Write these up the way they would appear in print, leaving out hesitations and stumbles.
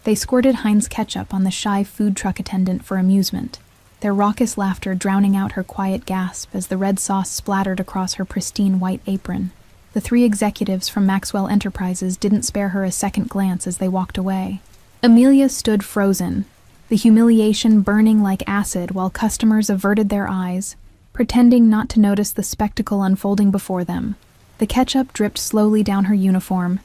They squirted Heinz ketchup on the shy food truck attendant for amusement, their raucous laughter drowning out her quiet gasp as the red sauce splattered across her pristine white apron. The three executives from Maxwell Enterprises didn't spare her a second glance as they walked away. Amelia stood frozen, the humiliation burning like acid while customers averted their eyes, pretending not to notice the spectacle unfolding before them. The ketchup dripped slowly down her uniform,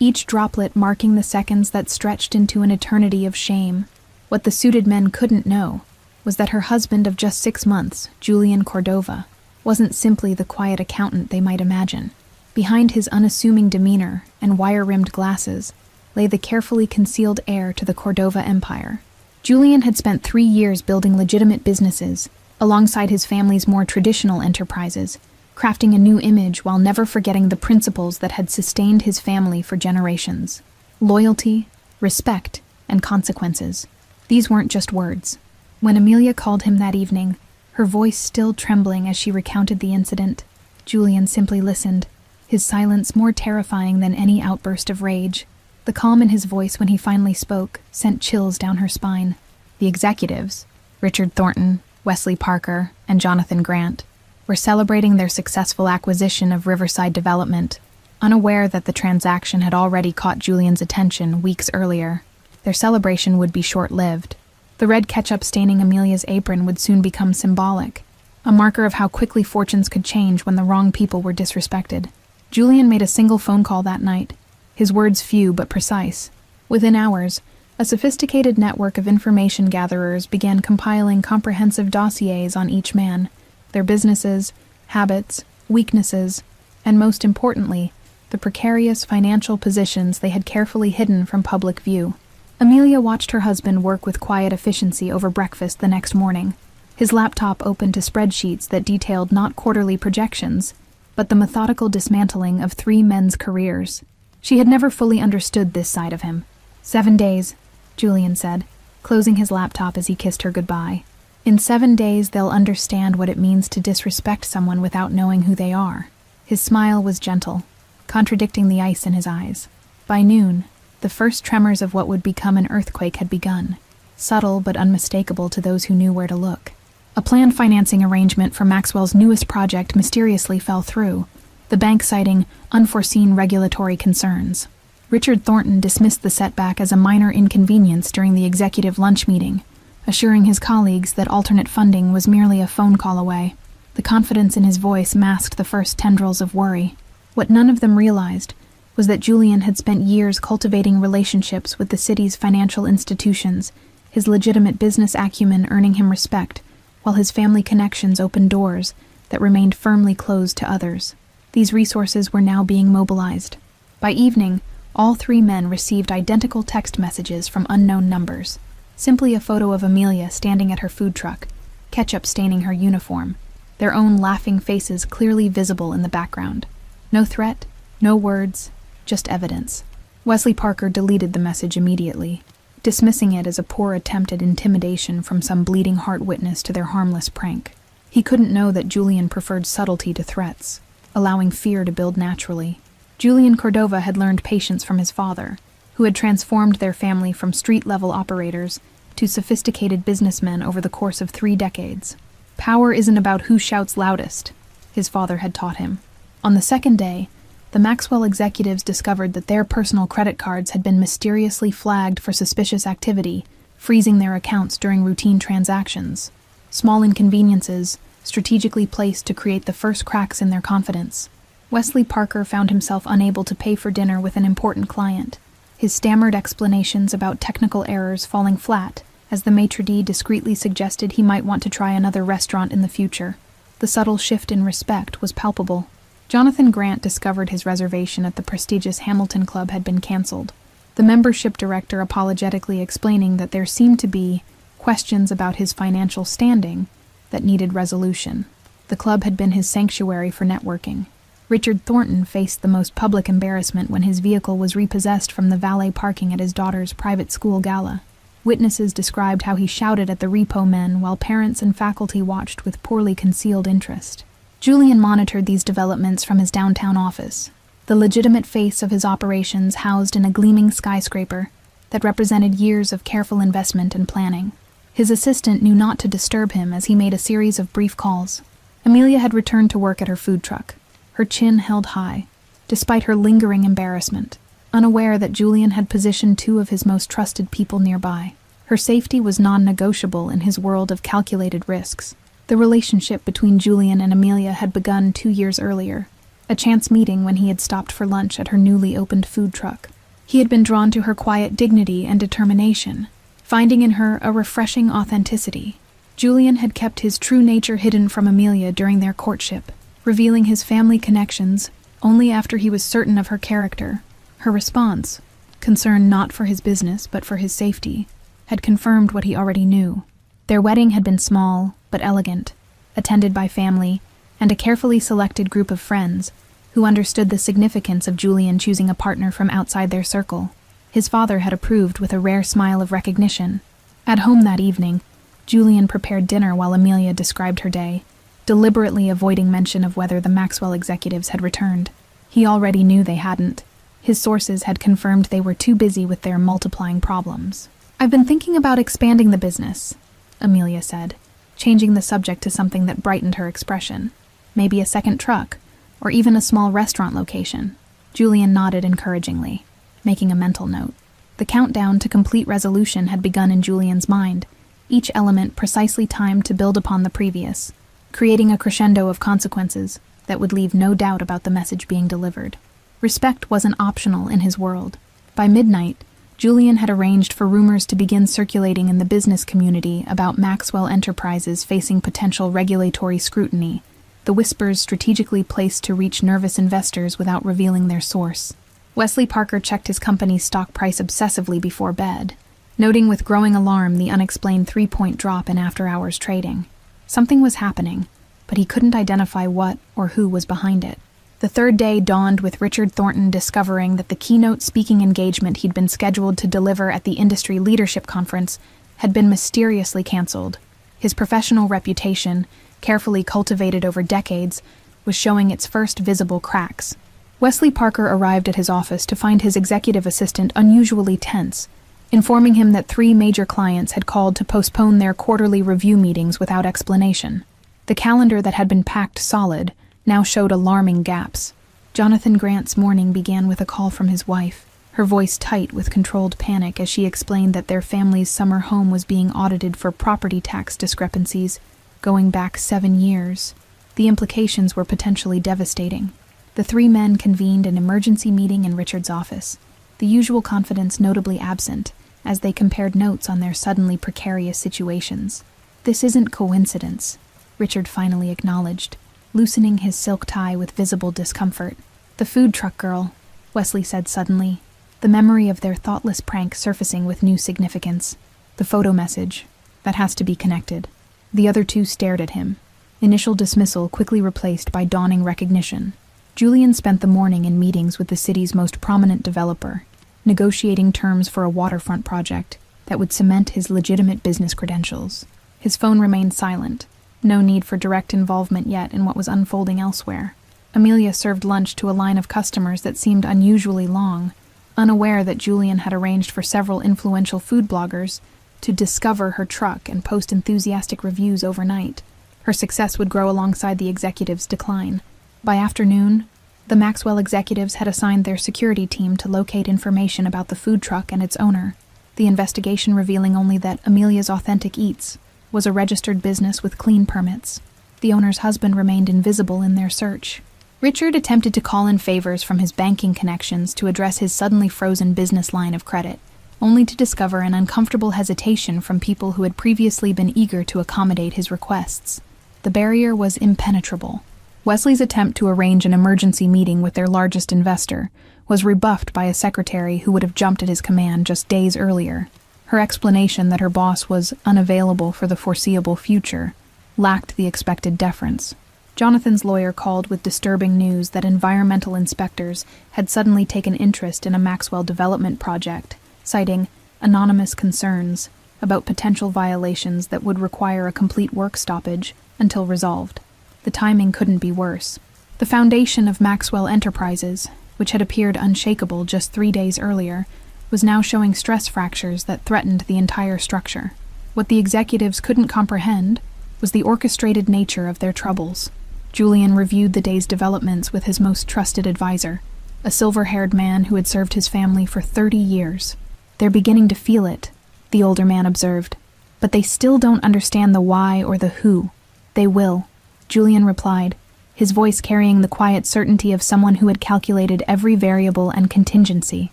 each droplet marking the seconds that stretched into an eternity of shame. What the suited men couldn't know was that her husband of just 6 months, Julian Cordova, wasn't simply the quiet accountant they might imagine. Behind his unassuming demeanor and wire-rimmed glasses lay the carefully concealed heir to the Cordova empire. Julian had spent 3 years building legitimate businesses, alongside his family's more traditional enterprises, crafting a new image while never forgetting the principles that had sustained his family for generations. Loyalty, respect, and consequences. These weren't just words. When Amelia called him that evening, her voice still trembling as she recounted the incident, Julian simply listened, his silence more terrifying than any outburst of rage. The calm in his voice when he finally spoke sent chills down her spine. The executives, Richard Thornton, Wesley Parker, and Jonathan Grant, were celebrating their successful acquisition of Riverside Development, unaware that the transaction had already caught Julian's attention weeks earlier. Their celebration would be short-lived. The red ketchup staining Amelia's apron would soon become symbolic, a marker of how quickly fortunes could change when the wrong people were disrespected. Julian made a single phone call that night, his words few but precise. Within hours, a sophisticated network of information gatherers began compiling comprehensive dossiers on each man, their businesses, habits, weaknesses, and most importantly, the precarious financial positions they had carefully hidden from public view. Amelia watched her husband work with quiet efficiency over breakfast the next morning, his laptop open to spreadsheets that detailed not quarterly projections, but the methodical dismantling of 3 men's careers. She had never fully understood this side of him. 7 days, Julian said, closing his laptop as he kissed her goodbye. In 7 days, they'll understand what it means to disrespect someone without knowing who they are. His smile was gentle, contradicting the ice in his eyes. By noon, the first tremors of what would become an earthquake had begun, subtle but unmistakable to those who knew where to look. A planned financing arrangement for Maxwell's newest project mysteriously fell through, the bank citing unforeseen regulatory concerns. Richard Thornton dismissed the setback as a minor inconvenience during the executive lunch meeting, assuring his colleagues that alternate funding was merely a phone call away. The confidence in his voice masked the first tendrils of worry. What none of them realized was that Julian had spent years cultivating relationships with the city's financial institutions, his legitimate business acumen earning him respect, while his family connections opened doors that remained firmly closed to others. These resources were now being mobilized. By evening, all 3 men received identical text messages from unknown numbers. Simply a photo of Amelia standing at her food truck, ketchup staining her uniform, their own laughing faces clearly visible in the background. No threat, no words, just evidence. Wesley Parker deleted the message immediately, dismissing it as a poor attempt at intimidation from some bleeding heart witness to their harmless prank. He couldn't know that Julian preferred subtlety to threats, allowing fear to build naturally. Julian Cordova had learned patience from his father, who had transformed their family from street-level operators to sophisticated businessmen over the course of 3 decades. Power isn't about who shouts loudest, his father had taught him. On the second day, the Maxwell executives discovered that their personal credit cards had been mysteriously flagged for suspicious activity, freezing their accounts during routine transactions. Small inconveniences, strategically placed to create the first cracks in their confidence. Wesley Parker found himself unable to pay for dinner with an important client, his stammered explanations about technical errors falling flat as the maitre d' discreetly suggested he might want to try another restaurant in the future. The subtle shift in respect was palpable. Jonathan Grant discovered his reservation at the prestigious Hamilton Club had been canceled, the membership director apologetically explaining that there seemed to be questions about his financial standing that needed resolution. The club had been his sanctuary for networking. Richard Thornton faced the most public embarrassment when his vehicle was repossessed from the valet parking at his daughter's private school gala. Witnesses described how he shouted at the repo men while parents and faculty watched with poorly concealed interest. Julian monitored these developments from his downtown office, the legitimate face of his operations housed in a gleaming skyscraper. that represented years of careful investment and planning. His assistant knew not to disturb him as he made a series of brief calls. Amelia had returned to work at her food truck, her chin held high, despite her lingering embarrassment, unaware that Julian had positioned two of his most trusted people nearby. Her safety was non-negotiable in his world of calculated risks. The relationship between Julian and Amelia had begun 2 years earlier, a chance meeting when he had stopped for lunch at her newly opened food truck. He had been drawn to her quiet dignity and determination, finding in her a refreshing authenticity. Julian had kept his true nature hidden from Amelia during their courtship, revealing his family connections only after he was certain of her character. Her response, concern not for his business but for his safety, had confirmed what he already knew. Their wedding had been small but elegant, attended by family and a carefully selected group of friends who understood the significance of Julian choosing a partner from outside their circle. His father had approved with a rare smile of recognition. At home that evening, Julian prepared dinner while Amelia described her day, deliberately avoiding mention of whether the Maxwell executives had returned. He already knew they hadn't. His sources had confirmed they were too busy with their multiplying problems. "I've been thinking about expanding the business," Amelia said, changing the subject to something that brightened her expression. "Maybe a second truck, or even a small restaurant location." Julian nodded encouragingly, making a mental note. The countdown to complete resolution had begun in Julian's mind, each element precisely timed to build upon the previous, creating a crescendo of consequences that would leave no doubt about the message being delivered. Respect wasn't optional in his world. By midnight, Julian had arranged for rumors to begin circulating in the business community about Maxwell Enterprises facing potential regulatory scrutiny, the whispers strategically placed to reach nervous investors without revealing their source. Wesley Parker checked his company's stock price obsessively before bed, noting with growing alarm the unexplained 3-point drop in after-hours trading. Something was happening, but he couldn't identify what or who was behind it. The third day dawned with Richard Thornton discovering that the keynote speaking engagement he'd been scheduled to deliver at the Industry Leadership Conference had been mysteriously canceled. His professional reputation, carefully cultivated over decades, was showing its first visible cracks. Wesley Parker arrived at his office to find his executive assistant unusually tense, informing him that 3 major clients had called to postpone their quarterly review meetings without explanation. The calendar that had been packed solid now showed alarming gaps. Jonathan Grant's morning began with a call from his wife, her voice tight with controlled panic as she explained that their family's summer home was being audited for property tax discrepancies going back 7 years. The implications were potentially devastating. The 3 men convened an emergency meeting in Richard's office, the usual confidence notably absent as they compared notes on their suddenly precarious situations. "This isn't coincidence," Richard finally acknowledged, loosening his silk tie with visible discomfort. "The food truck girl," Wesley said suddenly, the memory of their thoughtless prank surfacing with new significance. "The photo message. That has to be connected." The other 2 stared at him, initial dismissal quickly replaced by dawning recognition. Julian spent the morning in meetings with the city's most prominent developer, negotiating terms for a waterfront project that would cement his legitimate business credentials. His phone remained silent. No need for direct involvement yet in what was unfolding elsewhere. Amelia served lunch to a line of customers that seemed unusually long, unaware that Julian had arranged for several influential food bloggers to discover her truck and post enthusiastic reviews overnight. Her success would grow alongside the executive's decline. By afternoon, the Maxwell executives had assigned their security team to locate information about the food truck and its owner, the investigation revealing only that Amelia's Authentic Eats was a registered business with clean permits. The owner's husband remained invisible in their search. Richard attempted to call in favors from his banking connections to address his suddenly frozen business line of credit, only to discover an uncomfortable hesitation from people who had previously been eager to accommodate his requests. The barrier was impenetrable. Wesley's attempt to arrange an emergency meeting with their largest investor was rebuffed by a secretary who would have jumped at his command just days earlier. Her explanation that her boss was unavailable for the foreseeable future lacked the expected deference. Jonathan's lawyer called with disturbing news that environmental inspectors had suddenly taken interest in a Maxwell development project, citing anonymous concerns about potential violations that would require a complete work stoppage until resolved. The timing couldn't be worse. The foundation of Maxwell Enterprises, which had appeared unshakable just 3 days earlier, was now showing stress fractures that threatened the entire structure. What the executives couldn't comprehend was the orchestrated nature of their troubles. Julian reviewed the day's developments with his most trusted advisor, a silver-haired man who had served his family for 30 years. "They're beginning to feel it," the older man observed. "But they still don't understand the why or the who." "They will," Julian replied, his voice carrying the quiet certainty of someone who had calculated every variable and contingency.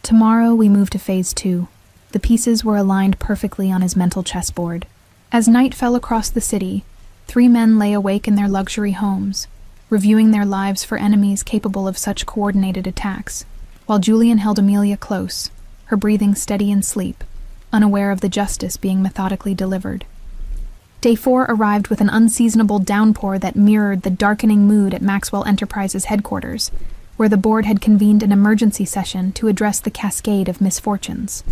"Tomorrow we move to Phase 2. The pieces were aligned perfectly on his mental chessboard. As night fell across the city, 3 men lay awake in their luxury homes, reviewing their lives for enemies capable of such coordinated attacks, while Julian held Amelia close, her breathing steady in sleep, unaware of the justice being methodically delivered. Day 4 arrived with an unseasonable downpour that mirrored the darkening mood at Maxwell Enterprises headquarters, where the board had convened an emergency session to address the cascade of misfortunes.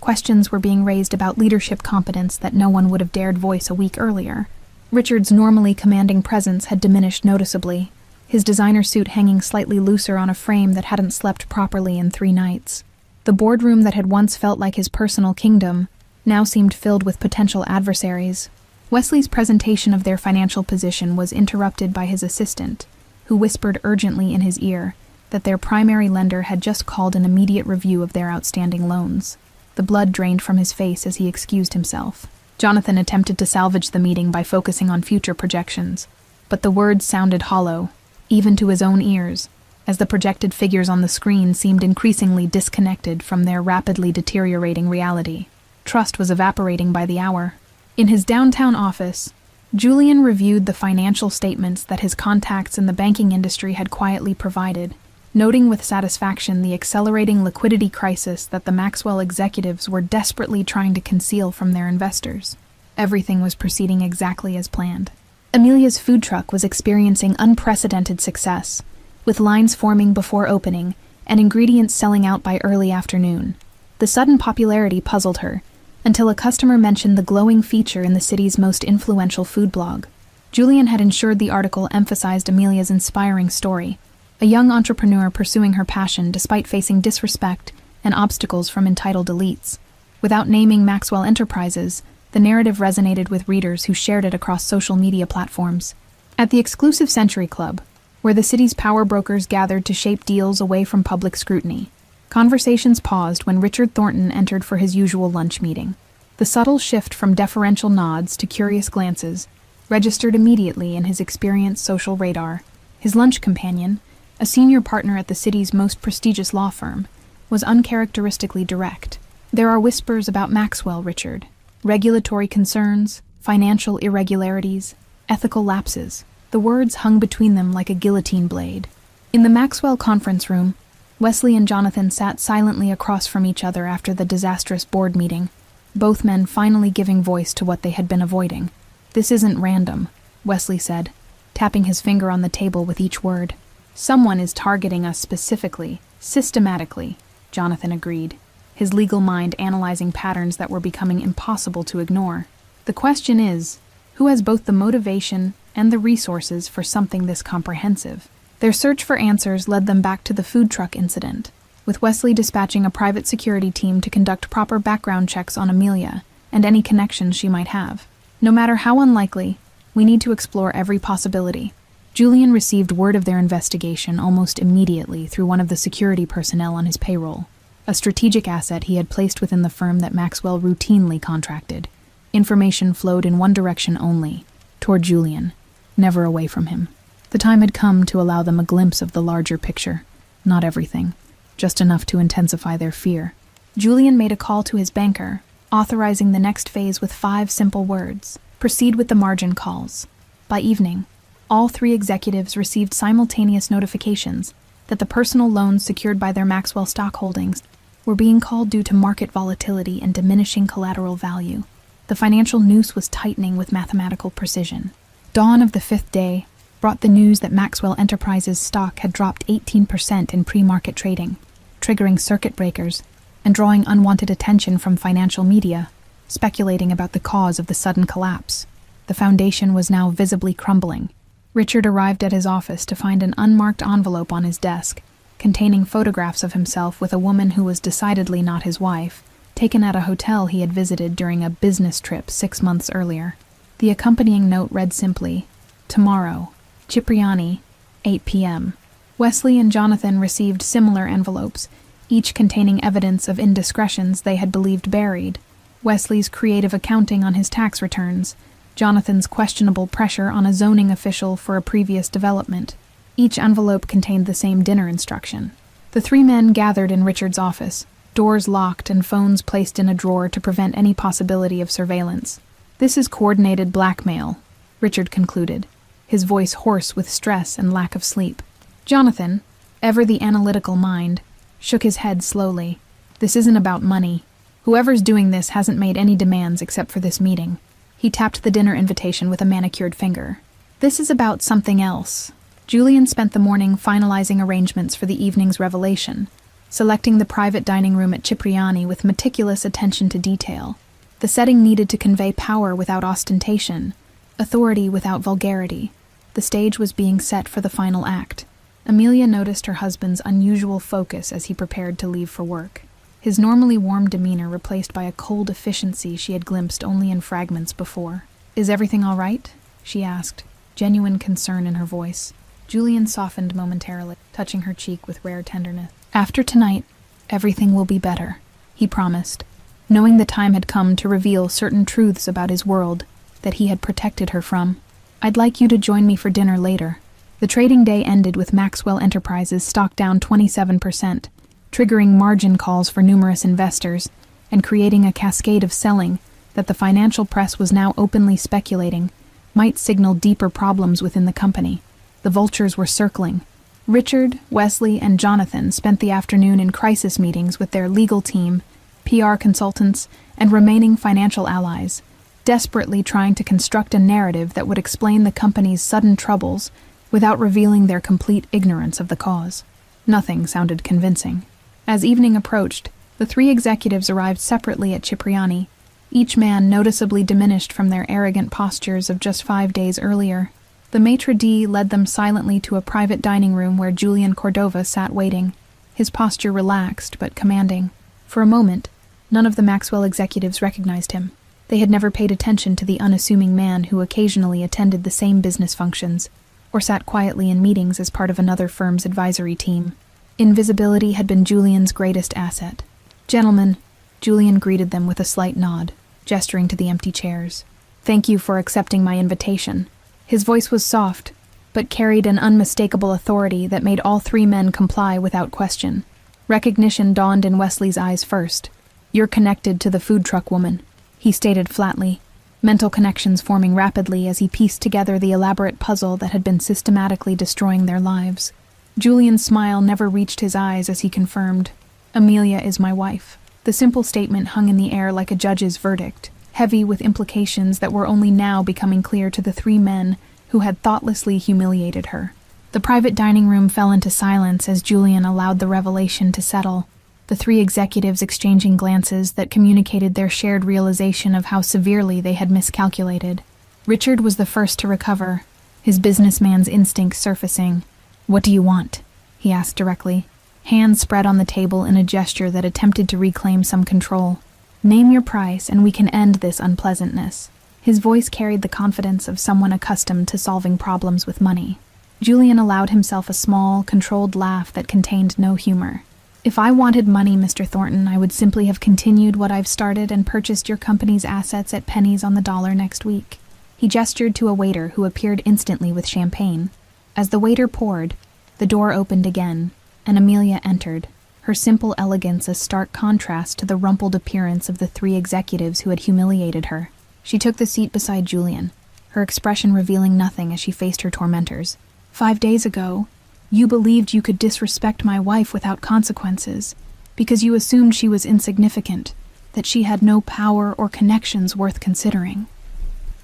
Questions were being raised about leadership competence that no one would have dared voice a week earlier. Richard's normally commanding presence had diminished noticeably, his designer suit hanging slightly looser on a frame that hadn't slept properly in 3 nights. The boardroom that had once felt like his personal kingdom now seemed filled with potential adversaries. Wesley's presentation of their financial position was interrupted by his assistant, who whispered urgently in his ear that their primary lender had just called an immediate review of their outstanding loans. The blood drained from his face as he excused himself. Jonathan attempted to salvage the meeting by focusing on future projections, but the words sounded hollow, even to his own ears, as the projected figures on the screen seemed increasingly disconnected from their rapidly deteriorating reality. Trust was evaporating by the hour. In his downtown office, Julian reviewed the financial statements that his contacts in the banking industry had quietly provided, noting with satisfaction the accelerating liquidity crisis that the Maxwell executives were desperately trying to conceal from their investors. Everything was proceeding exactly as planned. Amelia's food truck was experiencing unprecedented success, with lines forming before opening and ingredients selling out by early afternoon. The sudden popularity puzzled her, until a customer mentioned the glowing feature in the city's most influential food blog. Julian had ensured the article emphasized Amelia's inspiring story, a young entrepreneur pursuing her passion despite facing disrespect and obstacles from entitled elites. Without naming Maxwell Enterprises, the narrative resonated with readers who shared it across social media platforms. At the exclusive Century Club, where the city's power brokers gathered to shape deals away from public scrutiny, conversations paused when Richard Thornton entered for his usual lunch meeting. The subtle shift from deferential nods to curious glances registered immediately in his experienced social radar. His lunch companion, a senior partner at the city's most prestigious law firm, was uncharacteristically direct. "There are whispers about Maxwell, Richard. Regulatory concerns, financial irregularities, ethical lapses." The words hung between them like a guillotine blade. In the Maxwell conference room, Wesley and Jonathan sat silently across from each other after the disastrous board meeting, both men finally giving voice to what they had been avoiding. "This isn't random," Wesley said, tapping his finger on the table with each word. "Someone is targeting us specifically, systematically," Jonathan agreed, his legal mind analyzing patterns that were becoming impossible to ignore. "The question is, who has both the motivation and the resources for something this comprehensive?" Their search for answers led them back to the food truck incident, with Wesley dispatching a private security team to conduct proper background checks on Amelia and any connections she might have. "No matter how unlikely, we need to explore every possibility." Julian received word of their investigation almost immediately through one of the security personnel on his payroll, a strategic asset he had placed within the firm that Maxwell routinely contracted. Information flowed in one direction only, toward Julian, never away from him. The time had come to allow them a glimpse of the larger picture. Not everything, just enough to intensify their fear. Julian made a call to his banker, authorizing the next phase with 5 simple words: proceed with the margin calls. By evening, all 3 executives received simultaneous notifications that the personal loans secured by their Maxwell stock holdings were being called due to market volatility and diminishing collateral value. The financial noose was tightening with mathematical precision. Dawn of the 5th day brought the news that Maxwell Enterprises stock had dropped 18% in pre-market trading, triggering circuit breakers and drawing unwanted attention from financial media, speculating about the cause of the sudden collapse. The foundation was now visibly crumbling. Richard arrived at his office to find an unmarked envelope on his desk, containing photographs of himself with a woman who was decidedly not his wife, taken at a hotel he had visited during a business trip 6 months earlier. The accompanying note read simply, "Tomorrow, Chipriyani, 8 p.m. Wesley and Jonathan received similar envelopes, each containing evidence of indiscretions they had believed buried. Wesley's creative accounting on his tax returns, Jonathan's questionable pressure on a zoning official for a previous development. Each envelope contained the same dinner instruction. The three men gathered in Richard's office, doors locked and phones placed in a drawer to prevent any possibility of surveillance. "This is coordinated blackmail," Richard concluded, his voice hoarse with stress and lack of sleep. Jonathan, ever the analytical mind, shook his head slowly. "This isn't about money. Whoever's doing this hasn't made any demands except for this meeting." He tapped the dinner invitation with a manicured finger. "This is about something else." Julian spent the morning finalizing arrangements for the evening's revelation, selecting the private dining room at Chipriyani with meticulous attention to detail. The setting needed to convey power without ostentation, authority without vulgarity. The stage was being set for the final act. Amelia noticed her husband's unusual focus as he prepared to leave for work, his normally warm demeanor replaced by a cold efficiency she had glimpsed only in fragments before. "Is everything all right?" she asked, genuine concern in her voice. Julian softened momentarily, touching her cheek with rare tenderness. "After tonight, everything will be better," he promised, knowing the time had come to reveal certain truths about his world that he had protected her from. "I'd like you to join me for dinner later." The trading day ended with Maxwell Enterprises stock down 27%, triggering margin calls for numerous investors and creating a cascade of selling that the financial press was now openly speculating might signal deeper problems within the company. The vultures were circling. Richard, Wesley, and Jonathan spent the afternoon in crisis meetings with their legal team, PR consultants, and remaining financial allies, desperately trying to construct a narrative that would explain the company's sudden troubles without revealing their complete ignorance of the cause. Nothing sounded convincing. As evening approached, the three executives arrived separately at Chipriyani, each man noticeably diminished from their arrogant postures of just 5 days earlier. The maitre d' led them silently to a private dining room where Julian Cordova sat waiting, his posture relaxed but commanding. For a moment, none of the Maxwell executives recognized him. They had never paid attention to the unassuming man who occasionally attended the same business functions, or sat quietly in meetings as part of another firm's advisory team. Invisibility had been Julian's greatest asset. "Gentlemen," Julian greeted them with a slight nod, gesturing to the empty chairs. "Thank you for accepting my invitation." His voice was soft, but carried an unmistakable authority that made all three men comply without question. Recognition dawned in Wesley's eyes first. "You're connected to the food truck woman," he stated flatly, mental connections forming rapidly as he pieced together the elaborate puzzle that had been systematically destroying their lives. Julian's smile never reached his eyes as he confirmed, "Amelia is my wife." The simple statement hung in the air like a judge's verdict, heavy with implications that were only now becoming clear to the three men who had thoughtlessly humiliated her. The private dining room fell into silence as Julian allowed the revelation to settle, the three executives exchanging glances that communicated their shared realization of how severely they had miscalculated. Richard was the first to recover, his businessman's instincts surfacing. "What do you want?" he asked directly, hands spread on the table in a gesture that attempted to reclaim some control. "Name your price and we can end this unpleasantness." His voice carried the confidence of someone accustomed to solving problems with money. Julian allowed himself a small, controlled laugh that contained no humor. "If I wanted money, Mr. Thornton, I would simply have continued what I've started and purchased your company's assets at pennies on the dollar next week." He gestured to a waiter who appeared instantly with champagne. As the waiter poured, the door opened again, and Amelia entered, her simple elegance a stark contrast to the rumpled appearance of the three executives who had humiliated her. She took the seat beside Julian, her expression revealing nothing as she faced her tormentors. "5 days ago, you believed you could disrespect my wife without consequences, because you assumed she was insignificant, that she had no power or connections worth considering."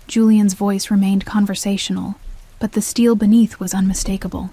Julian's voice remained conversational, but the steel beneath was unmistakable.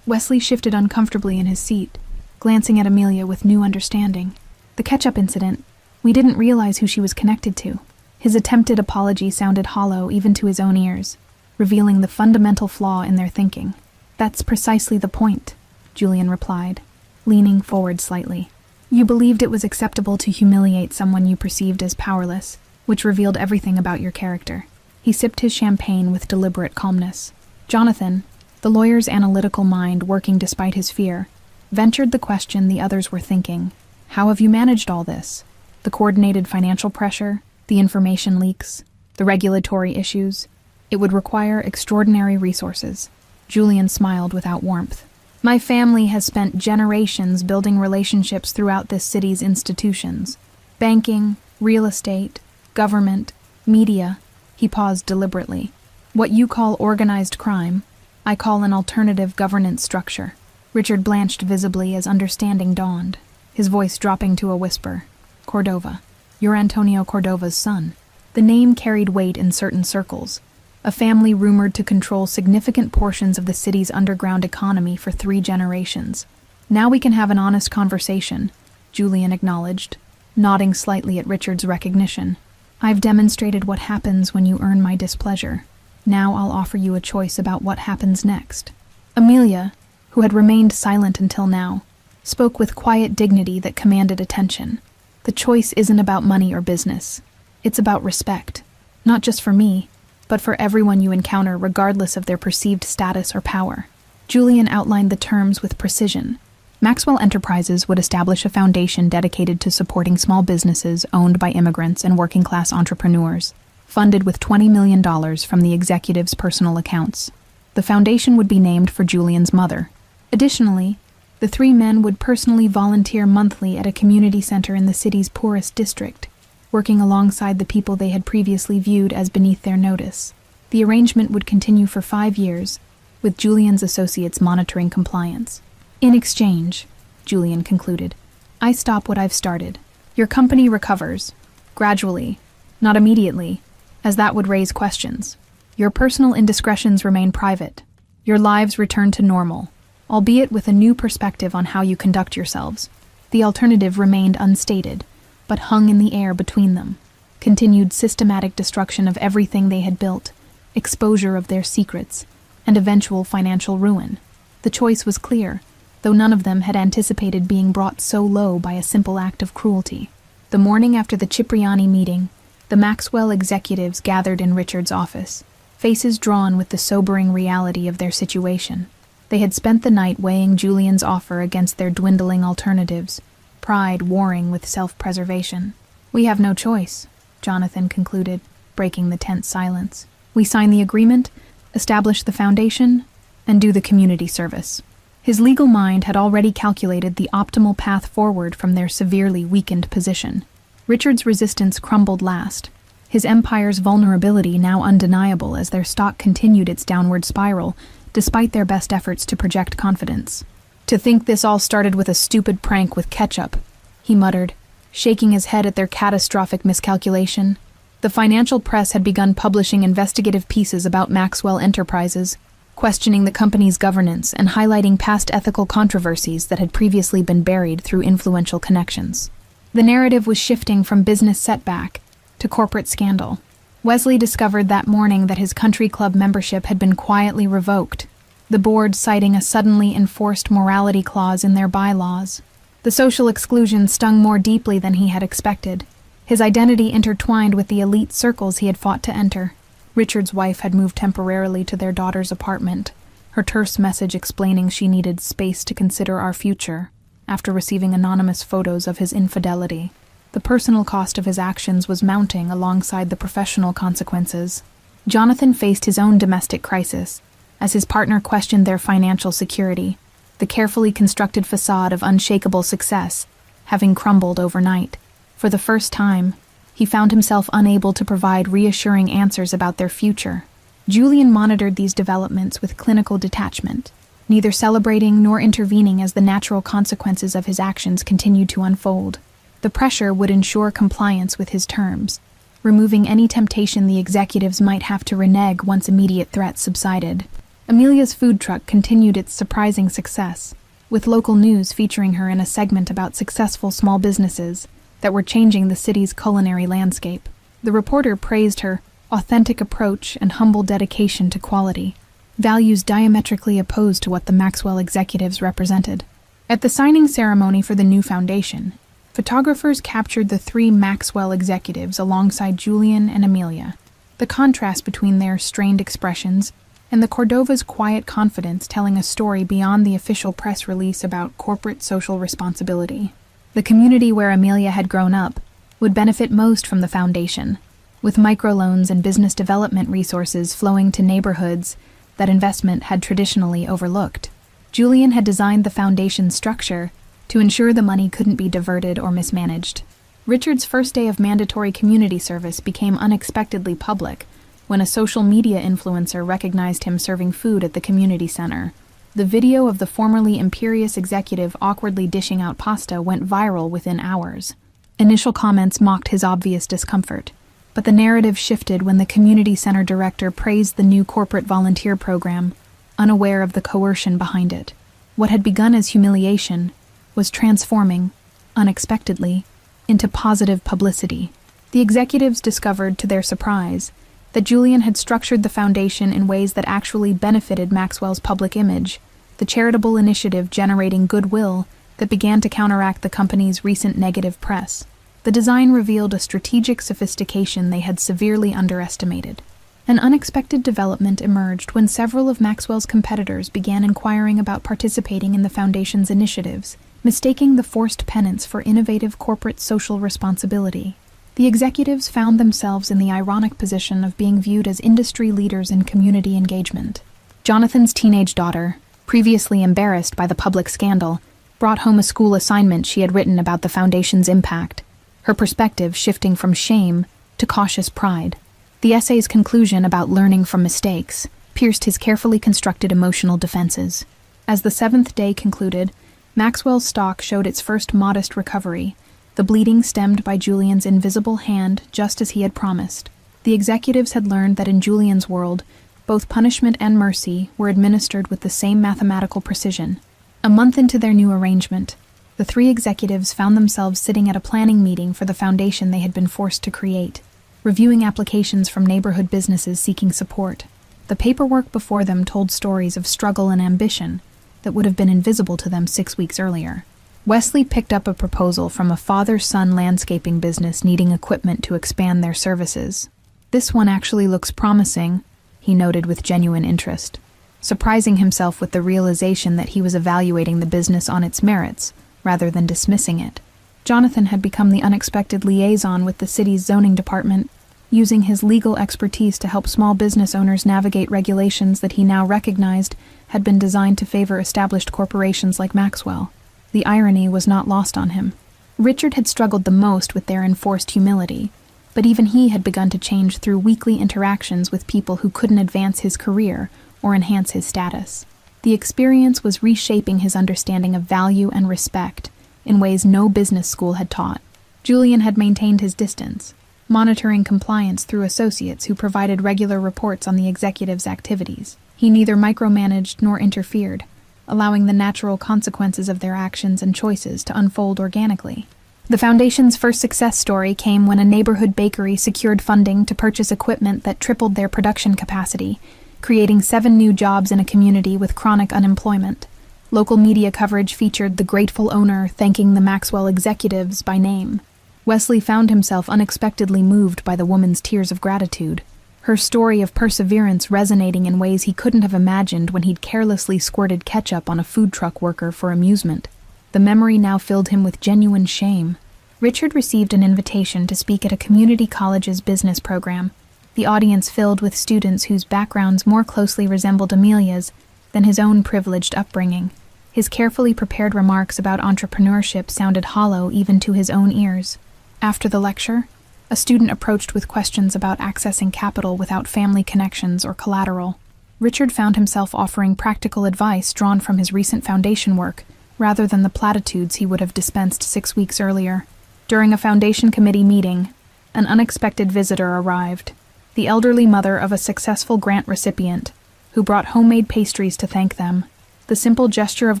Wesley shifted uncomfortably in his seat, glancing at Amelia with new understanding. "The ketchup incident, we didn't realize who she was connected to." His attempted apology sounded hollow even to his own ears, revealing the fundamental flaw in their thinking. "That's precisely the point," Julian replied, leaning forward slightly. You believed it was acceptable to humiliate someone you perceived as powerless, which revealed everything about your character. He sipped his champagne with deliberate calmness. Jonathan, the lawyer's analytical mind working despite his fear, ventured the question the others were thinking. How have you managed all this? The coordinated financial pressure, the information leaks, the regulatory issues. It would require extraordinary resources. Julian smiled without warmth. My family has spent generations building relationships throughout this city's institutions. Banking, real estate, government, media. He paused deliberately. What you call organized crime, I call an alternative governance structure. Richard blanched visibly as understanding dawned, his voice dropping to a whisper. Cordova. You're Antonio Cordova's son. The name carried weight in certain circles, a family rumored to control significant portions of the city's underground economy for 3 generations. Now we can have an honest conversation, Julian acknowledged, nodding slightly at Richard's recognition. I've demonstrated what happens when you earn my displeasure. Now I'll offer you a choice about what happens next. Amelia, who had remained silent until now, spoke with quiet dignity that commanded attention. The choice isn't about money or business. It's about respect, not just for me, but for everyone you encounter regardless of their perceived status or power. Julian outlined the terms with precision. Maxwell Enterprises would establish a foundation dedicated to supporting small businesses owned by immigrants and working-class entrepreneurs, funded with $20 million from the executive's personal accounts. The foundation would be named for Julian's mother. Additionally, the 3 men would personally volunteer monthly at a community center in the city's poorest district, working alongside the people they had previously viewed as beneath their notice. The arrangement would continue for 5 years, with Julian's associates monitoring compliance. In exchange, Julian concluded, I stop what I've started. Your company recovers, gradually, not immediately, as that would raise questions. Your personal indiscretions remain private. Your lives return to normal, albeit with a new perspective on how you conduct yourselves. The alternative remained unstated, but hung in the air between them. Continued systematic destruction of everything they had built, exposure of their secrets, and eventual financial ruin. The choice was clear, though none of them had anticipated being brought so low by a simple act of cruelty. The morning after the Chipriyani meeting, the Maxwell executives gathered in Richard's office, faces drawn with the sobering reality of their situation. They had spent the night weighing Julian's offer against their dwindling alternatives, pride warring with self-preservation. We have no choice, Jonathan concluded, breaking the tense silence. We sign the agreement, establish the foundation, and do the community service. His legal mind had already calculated the optimal path forward from their severely weakened position. Richard's resistance crumbled last, his empire's vulnerability now undeniable as their stock continued its downward spiral, despite their best efforts to project confidence. To think this all started with a stupid prank with ketchup, he muttered, shaking his head at their catastrophic miscalculation. The financial press had begun publishing investigative pieces about Maxwell Enterprises, questioning the company's governance and highlighting past ethical controversies that had previously been buried through influential connections. The narrative was shifting from business setback to corporate scandal. Wesley discovered that morning that his country club membership had been quietly revoked, the board citing a suddenly enforced morality clause in their bylaws. The social exclusion stung more deeply than he had expected, his identity intertwined with the elite circles he had fought to enter. Richard's wife had moved temporarily to their daughter's apartment, her terse message explaining she needed space to consider our future, after receiving anonymous photos of his infidelity. The personal cost of his actions was mounting alongside the professional consequences. Jonathan faced his own domestic crisis, as his partner questioned their financial security, the carefully constructed facade of unshakable success having crumbled overnight. For the first time, he found himself unable to provide reassuring answers about their future. Julian monitored these developments with clinical detachment, neither celebrating nor intervening as the natural consequences of his actions continued to unfold. The pressure would ensure compliance with his terms, removing any temptation the executives might have to renege once immediate threats subsided. Amelia's food truck continued its surprising success, with local news featuring her in a segment about successful small businesses that were changing the city's culinary landscape. The reporter praised her authentic approach and humble dedication to quality, values diametrically opposed to what the Maxwell executives represented. At the signing ceremony for the new foundation, photographers captured the three Maxwell executives alongside Julian and Amelia. The contrast between their strained expressions and the Cordova's quiet confidence telling a story beyond the official press release about corporate social responsibility. The community where Amelia had grown up would benefit most from the foundation, with microloans and business development resources flowing to neighborhoods that investment had traditionally overlooked. Julian had designed the foundation's structure to ensure the money couldn't be diverted or mismanaged. Richard's first day of mandatory community service became unexpectedly public when a social media influencer recognized him serving food at the community center. The video of the formerly imperious executive awkwardly dishing out pasta went viral within hours. Initial comments mocked his obvious discomfort, but the narrative shifted when the community center director praised the new corporate volunteer program, unaware of the coercion behind it. What had begun as humiliation was transforming, unexpectedly, into positive publicity. The executives discovered, to their surprise, that Julian had structured the foundation in ways that actually benefited Maxwell's public image, the charitable initiative generating goodwill that began to counteract the company's recent negative press. The design revealed a strategic sophistication they had severely underestimated. An unexpected development emerged when several of Maxwell's competitors began inquiring about participating in the foundation's initiatives, mistaking the forced penance for innovative corporate social responsibility. The executives found themselves in the ironic position of being viewed as industry leaders in community engagement. Jonathan's teenage daughter, previously embarrassed by the public scandal, brought home a school assignment she had written about the foundation's impact, her perspective shifting from shame to cautious pride. The essay's conclusion about learning from mistakes pierced his carefully constructed emotional defenses. As the seventh day concluded, Maxwell's stock showed its first modest recovery, the bleeding stemmed by Julian's invisible hand just as he had promised. The executives had learned that in Julian's world, both punishment and mercy were administered with the same mathematical precision. A month into their new arrangement, the three executives found themselves sitting at a planning meeting for the foundation they had been forced to create, reviewing applications from neighborhood businesses seeking support. The paperwork before them told stories of struggle and ambition that would have been invisible to them 6 weeks earlier. Wesley picked up a proposal from a father-son landscaping business needing equipment to expand their services. "This one actually looks promising," he noted with genuine interest, surprising himself with the realization that he was evaluating the business on its merits, rather than dismissing it. Jonathan had become the unexpected liaison with the city's zoning department, using his legal expertise to help small business owners navigate regulations that he now recognized had been designed to favor established corporations like Maxwell. The irony was not lost on him. Richard had struggled the most with their enforced humility, but even he had begun to change through weekly interactions with people who couldn't advance his career or enhance his status. The experience was reshaping his understanding of value and respect in ways no business school had taught. Julian had maintained his distance, monitoring compliance through associates who provided regular reports on the executive's activities. He neither micromanaged nor interfered, allowing the natural consequences of their actions and choices to unfold organically. The foundation's first success story came when a neighborhood bakery secured funding to purchase equipment that tripled their production capacity, creating 7 new jobs in a community with chronic unemployment. Local media coverage featured the grateful owner thanking the Maxwell executives by name. Wesley found himself unexpectedly moved by the woman's tears of gratitude, her story of perseverance resonating in ways he couldn't have imagined when he'd carelessly squirted ketchup on a food truck worker for amusement. The memory now filled him with genuine shame. Richard received an invitation to speak at a community college's business program, the audience filled with students whose backgrounds more closely resembled Amelia's than his own privileged upbringing. His carefully prepared remarks about entrepreneurship sounded hollow even to his own ears. After the lecture, a student approached with questions about accessing capital without family connections or collateral. Richard found himself offering practical advice drawn from his recent foundation work, rather than the platitudes he would have dispensed 6 weeks earlier. During a foundation committee meeting, an unexpected visitor arrived, the elderly mother of a successful grant recipient, who brought homemade pastries to thank them. The simple gesture of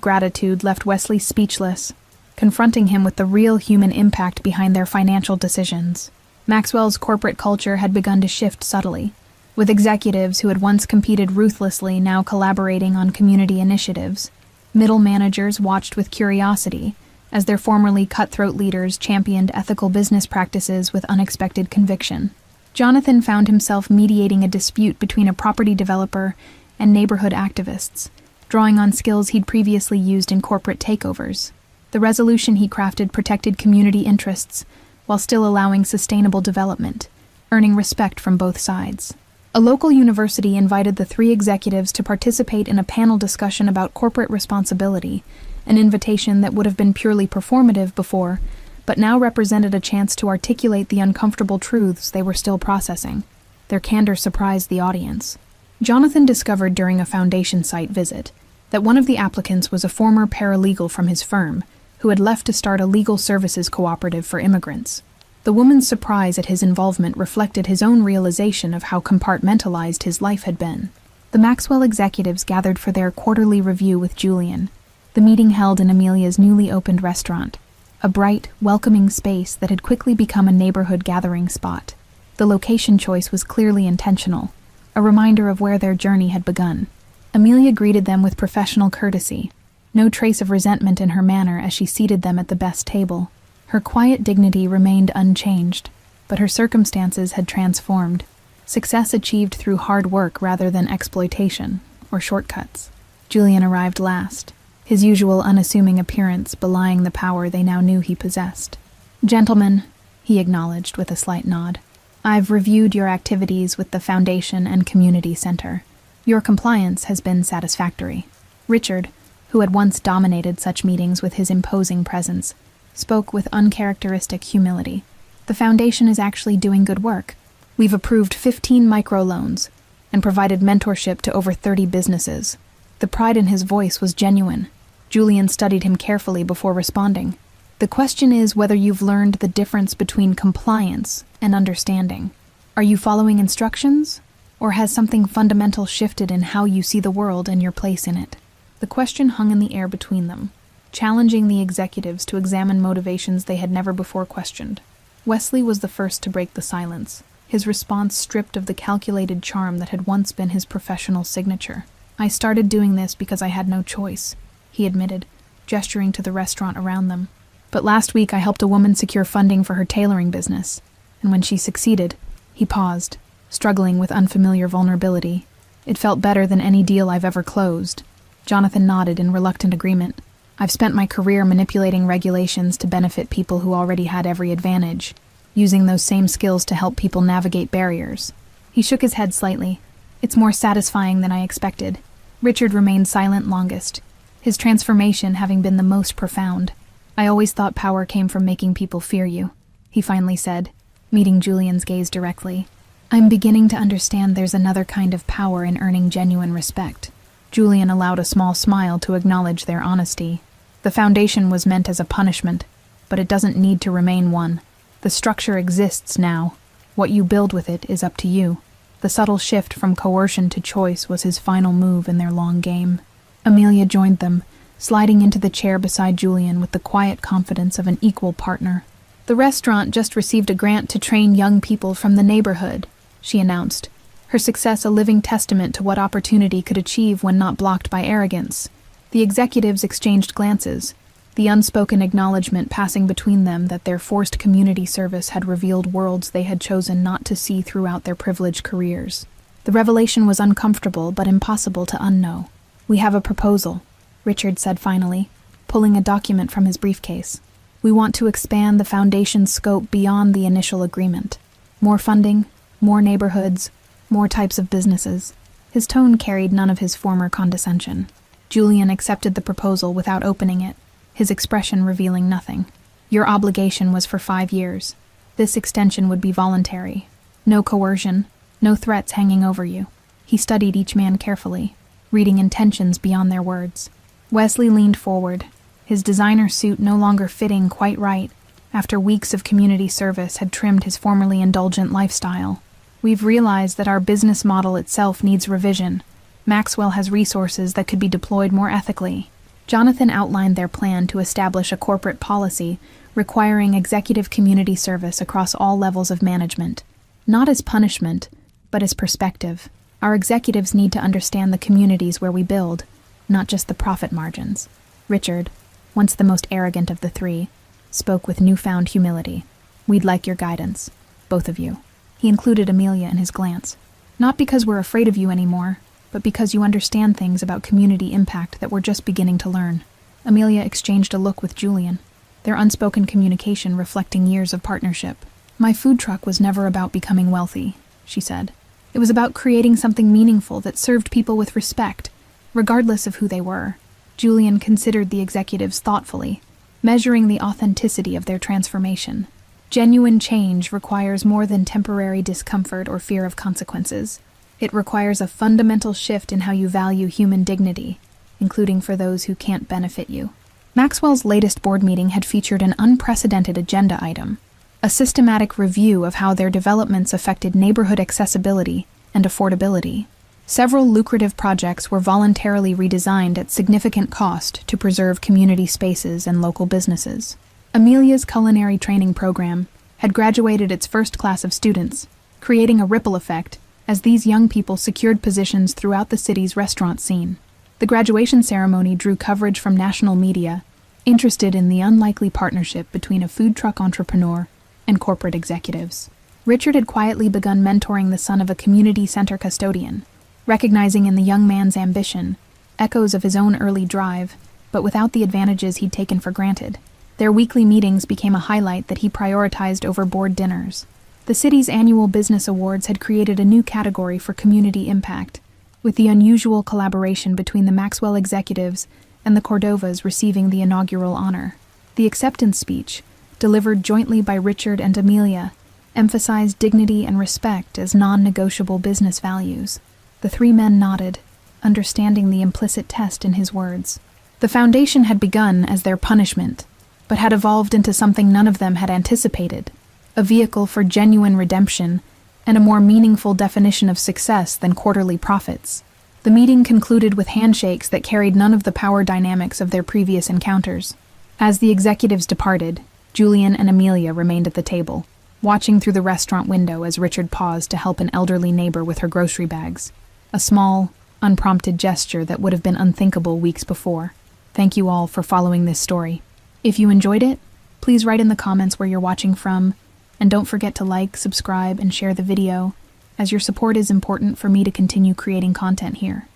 gratitude left Wesley speechless, confronting him with the real human impact behind their financial decisions. Maxwell's corporate culture had begun to shift subtly, with executives who had once competed ruthlessly now collaborating on community initiatives. Middle managers watched with curiosity as their formerly cutthroat leaders championed ethical business practices with unexpected conviction. Jonathan found himself mediating a dispute between a property developer and neighborhood activists, drawing on skills he'd previously used in corporate takeovers. The resolution he crafted protected community interests while still allowing sustainable development, earning respect from both sides. A local university invited the three executives to participate in a panel discussion about corporate responsibility, an invitation that would have been purely performative before, but now represented a chance to articulate the uncomfortable truths they were still processing. Their candor surprised the audience. Jonathan discovered during a foundation site visit that one of the applicants was a former paralegal from his firm who had left to start a legal services cooperative for immigrants. The woman's surprise at his involvement reflected his own realization of how compartmentalized his life had been. The Maxwell executives gathered for their quarterly review with Julian. The meeting held in Amelia's newly opened restaurant, a bright, welcoming space that had quickly become a neighborhood gathering spot. The location choice was clearly intentional, a reminder of where their journey had begun. Amelia greeted them with professional courtesy, no trace of resentment in her manner as she seated them at the best table. Her quiet dignity remained unchanged, but her circumstances had transformed. Success achieved through hard work rather than exploitation or shortcuts. Julian arrived last, his usual unassuming appearance belying the power they now knew he possessed. "Gentlemen," he acknowledged with a slight nod, "I've reviewed your activities with the Foundation and Community Center. Your compliance has been satisfactory." Richard, who had once dominated such meetings with his imposing presence, spoke with uncharacteristic humility. "The Foundation is actually doing good work. We've approved 15 microloans and provided mentorship to over 30 businesses." The pride in his voice was genuine. Julian studied him carefully before responding. "The question is whether you've learned the difference between compliance and understanding. Are you following instructions, or has something fundamental shifted in how you see the world and your place in it?" The question hung in the air between them, challenging the executives to examine motivations they had never before questioned. Wesley was the first to break the silence, his response stripped of the calculated charm that had once been his professional signature. "I started doing this because I had no choice," he admitted, gesturing to the restaurant around them. "But last week I helped a woman secure funding for her tailoring business, and when she succeeded," he paused, struggling with unfamiliar vulnerability. "It felt better than any deal I've ever closed." Jonathan nodded in reluctant agreement. "I've spent my career manipulating regulations to benefit people who already had every advantage, using those same skills to help people navigate barriers." He shook his head slightly. "It's more satisfying than I expected." Richard remained silent longest, his transformation having been the most profound. "I always thought power came from making people fear you," he finally said, meeting Julian's gaze directly. "I'm beginning to understand there's another kind of power in earning genuine respect." Julian allowed a small smile to acknowledge their honesty. "The Foundation was meant as a punishment, but it doesn't need to remain one. The structure exists now. What you build with it is up to you." The subtle shift from coercion to choice was his final move in their long game. Amelia joined them, sliding into the chair beside Julian with the quiet confidence of an equal partner. "The restaurant just received a grant to train young people from the neighborhood," she announced, her success a living testament to what opportunity could achieve when not blocked by arrogance. The executives exchanged glances, the unspoken acknowledgement passing between them that their forced community service had revealed worlds they had chosen not to see throughout their privileged careers. The revelation was uncomfortable but impossible to unknow. "We have a proposal," Richard said finally, pulling a document from his briefcase. "We want to expand the Foundation's scope beyond the initial agreement. More funding, more neighborhoods, more types of businesses." His tone carried none of his former condescension. Julian accepted the proposal without opening it, his expression revealing nothing. "Your obligation was for 5 years. This extension would be voluntary. No coercion, no threats hanging over you." He studied each man carefully, reading intentions beyond their words. Wesley leaned forward, his designer suit no longer fitting quite right after weeks of community service had trimmed his formerly indulgent lifestyle. "We've realized that our business model itself needs revision. Maxwell has resources that could be deployed more ethically." Jonathan outlined their plan to establish a corporate policy requiring executive community service across all levels of management, not as punishment, but as perspective. Our executives need to understand the communities where we build, not just the profit margins. Richard, once the most arrogant of the three, spoke with newfound humility. We'd like your guidance, both of you. He included Amelia in his glance. Not because we're afraid of you anymore, but because you understand things about community impact that we're just beginning to learn. Amelia exchanged a look with Julian, their unspoken communication reflecting years of partnership. My food truck was never about becoming wealthy, she said. It was about creating something meaningful that served people with respect, regardless of who they were. Julian considered the executives thoughtfully, measuring the authenticity of their transformation. Genuine change requires more than temporary discomfort or fear of consequences. It requires a fundamental shift in how you value human dignity, including for those who can't benefit you. Maxwell's latest board meeting had featured an unprecedented agenda item, a systematic review of how their developments affected neighborhood accessibility and affordability. Several lucrative projects were voluntarily redesigned at significant cost to preserve community spaces and local businesses. Amelia's culinary training program had graduated its first class of students, creating a ripple effect as these young people secured positions throughout the city's restaurant scene. The graduation ceremony drew coverage from national media, interested in the unlikely partnership between a food truck entrepreneur and corporate executives. Richard had quietly begun mentoring the son of a community center custodian, recognizing in the young man's ambition echoes of his own early drive, but without the advantages he'd taken for granted. Their weekly meetings became a highlight that he prioritized over board dinners. The city's annual business awards had created a new category for community impact, with the unusual collaboration between the Maxwell executives and the Cordovas receiving the inaugural honor. The acceptance speech, delivered jointly by Richard and Amelia, emphasized dignity and respect as non-negotiable business values. The three men nodded, understanding the implicit test in his words. The foundation had begun as their punishment, but had evolved into something none of them had anticipated, a vehicle for genuine redemption and a more meaningful definition of success than quarterly profits. The meeting concluded with handshakes that carried none of the power dynamics of their previous encounters. As the executives departed, Julian and Amelia remained at the table, watching through the restaurant window as Richard paused to help an elderly neighbor with her grocery bags. A small, unprompted gesture that would have been unthinkable weeks before. Thank you all for following this story. If you enjoyed it, please write in the comments where you're watching from, and don't forget to like, subscribe, and share the video, as your support is important for me to continue creating content here.